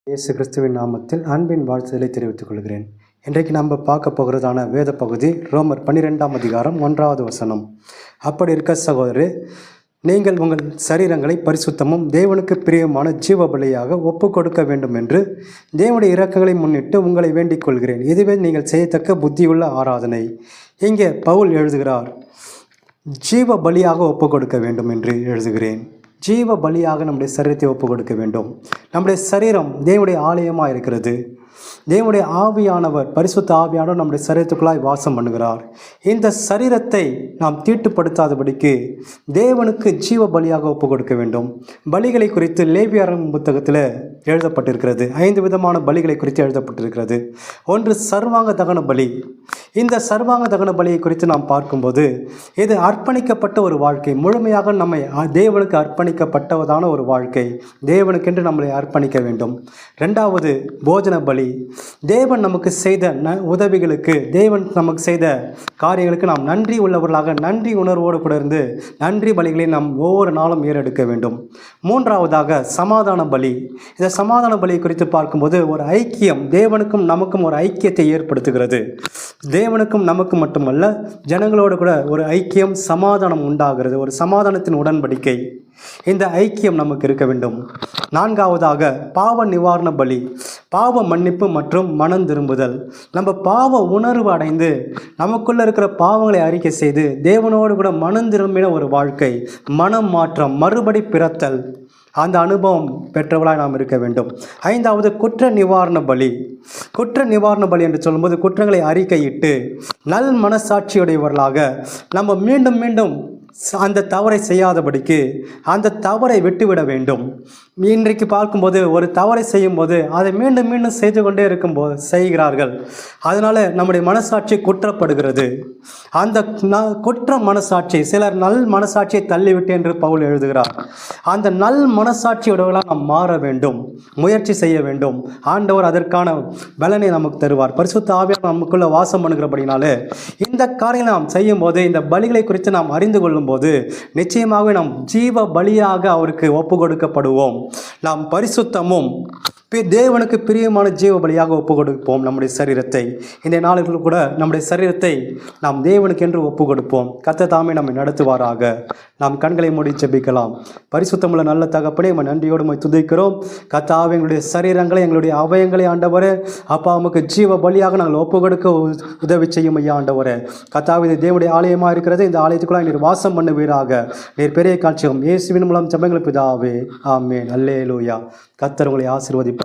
இயேசு கிறிஸ்துவின் நாமத்தில் அன்பின் வாழ்த்துதலை தெரிவித்துக் கொள்கிறேன். இன்றைக்கு நம்ம பார்க்க போகிறதான வேத பகுதி ரோமர் 12ஆம் அதிகாரம் 1வது வசனம். அப்படி இருக்க சகோதரரே, நீங்கள் உங்கள் சரீரங்களை பரிசுத்தமும் தேவனுக்கு பிரியமான ஜீவ பலியாக ஒப்பு கொடுக்க வேண்டும் என்று தேவனுடைய இரக்கங்களை முன்னிட்டு உங்களை வேண்டிக் கொள்கிறேன். இதுவே நீங்கள் செய்யத்தக்க புத்தியுள்ள ஆராதனை. இங்கே பவுல் எழுதுகிறார், ஜீவ பலியாக ஒப்பு கொடுக்க வேண்டும் என்று எழுதுகிறேன். ஜீவ பலியாக நம்முடைய சரீரத்தை ஒப்பு கொடுக்க வேண்டும். நம்முடைய சரீரம் தேவனுடைய ஆலயமாக இருக்கிறது. தேவனுடைய ஆவியானவர், பரிசுத்த ஆவியானவர் நம்முடைய சரீரத்துக்குள்ளாய் வாசம் பண்ணுகிறார். இந்த சரீரத்தை நாம் தீட்டுப்படுத்தாதபடிக்கு தேவனுக்கு ஜீவ பலியாக ஒப்பு கொடுக்க வேண்டும். பலிகளை குறித்து லேவியரின் புத்தகத்தில் எழுதப்பட்டிருக்கிறது. 5 விதமான பலிகளை குறித்து எழுதப்பட்டிருக்கிறது. ஒன்று சர்வாங்க தகன பலி. இந்த சர்வாங்க தகன பலியை குறித்து நாம் பார்க்கும்போது இது அர்ப்பணிக்கப்பட்ட ஒரு வாழ்க்கை, முழுமையாக நம்மை தேவனுக்கு அர்ப்பணிக்கப்பட்டதான ஒரு வாழ்க்கை. தேவனுக்கென்று நம்மளை அர்ப்பணிக்க வேண்டும். 2வது போஜன பலி. தேவன் நமக்கு செய்த உதவிகளுக்கு, தேவன் நமக்கு செய்த காரியங்களுக்கு நாம் நன்றி உள்ளவர்களாக நன்றி உணர்வோடு கூட இருந்து நன்றி பலிகளை நாம் ஒவ்வொரு நாளும் ஏறெடுக்க வேண்டும். 3வதாக சமாதான பலி. இந்த சமாதான பலி குறித்து பார்க்கும்போது ஒரு ஐக்கியம், தேவனுக்கும் நமக்கும் ஒரு ஐக்கியத்தை ஏற்படுத்துகிறது. தேவனுக்கும் நமக்கும் மட்டுமல்ல, ஜனங்களோடு கூட ஒரு ஐக்கியம், சமாதானம் உண்டாகிறது. ஒரு சமாதானத்தின் உடன்படிக்கை, இந்த ஐக்கியம் நமக்கு இருக்க வேண்டும். 4வதாக பாவ நிவாரண பலி. பாவ மன்னிப்பு மற்றும் மனம் திரும்புதல். நம்ம பாவ உணர்வு அடைந்து நமக்குள்ள இருக்கிற பாவங்களை அறிக்கை செய்து தேவனோடு கூட மனம் திரும்பின ஒரு வாழ்க்கை, மனம் மாற்றம், மறுபடி பிறத்தல், அந்த அனுபவம் பெற்றவளாய் நாம் இருக்க வேண்டும். 5வது குற்ற நிவாரண பலி. குற்ற நிவாரண பலி என்று சொல்லும்போது குற்றங்களை அறிக்கையிட்டு நல் மனசாட்சியுடையவர்களாக நம்ம மீண்டும் மீண்டும் அந்த தவறை செய்யாதபடிக்கு அந்த தவறை விட்டுவிட வேண்டும். இன்றைக்கு பார்க்கும்போது ஒரு தவறை செய்யும்போது அதை மீண்டும் மீண்டும் செய்து கொண்டே இருக்கும்போது செய்கிறார்கள். அதனால் நம்முடைய மனசாட்சி குற்றப்படுகிறது. அந்த குற்ற மனசாட்சி, சிலர் நல் மனசாட்சியை தள்ளிவிட்டு என்று பவுல் எழுதுகிறார். அந்த நல் மனசாட்சியோடவர்களாக நாம் மாற வேண்டும், முயற்சி செய்ய வேண்டும். ஆண்டவர் அதற்கான பலனை நமக்கு தருவார். பரிசுத்த ஆவியானவர் நமக்குள்ள வாசம் பண்ணுகிறபடினாலே இந்த காரியங்களை நாம் செய்யும் போது, இந்த பலிகளை குறித்து நாம் அறிந்து கொள்ளும் போது நிச்சயமாகவே நாம் ஜீவ பலியாக அவருக்கு ஒப்பு கொடுக்கப்படுவோம். நாம் பரிசுத்தமும் தேவனுக்கு பிரியமான ஜீவ பலியாக ஒப்பு கொடுப்போம் நம்முடைய சரீரத்தை. இந்த நாளில் கூட நம்முடைய சரீரத்தை நாம் தேவனுக்கு என்று ஒப்பு கொடுப்போம். கர்த்தர் தாமே நம்மை நடத்துவாராக. நாம் கண்களை மூடி ஜெபிக்கலாம். பரிசுத்தமுள்ள நல்ல தகப்பனே, நம்ம நன்றியோடு துதிக்கிறோம். கர்த்தாவே, எங்களுடைய சரீரங்களை, எங்களுடைய அவயங்களை ஆண்டவரே அப்பா உமக்கு ஜீவ பலியாக நாங்கள் ஒப்பு கொடுக்க உதவி செய்யும் ஐயா ஆண்டவரே. கர்த்தாவே, இது தேவனுடைய ஆலயமாக இருக்கிறது. இந்த ஆலயத்துக்குள்ளாக நீர் வாசம் பண்ணுவீராக. நீர் பெரிய காட்சியம் இயேசுவின் மூலம் ஜெபங்கள் பிதாவே, ஆமென். அல்லேலூயா. கர்த்தர் உங்களை ஆசீர்வதிப்பார்.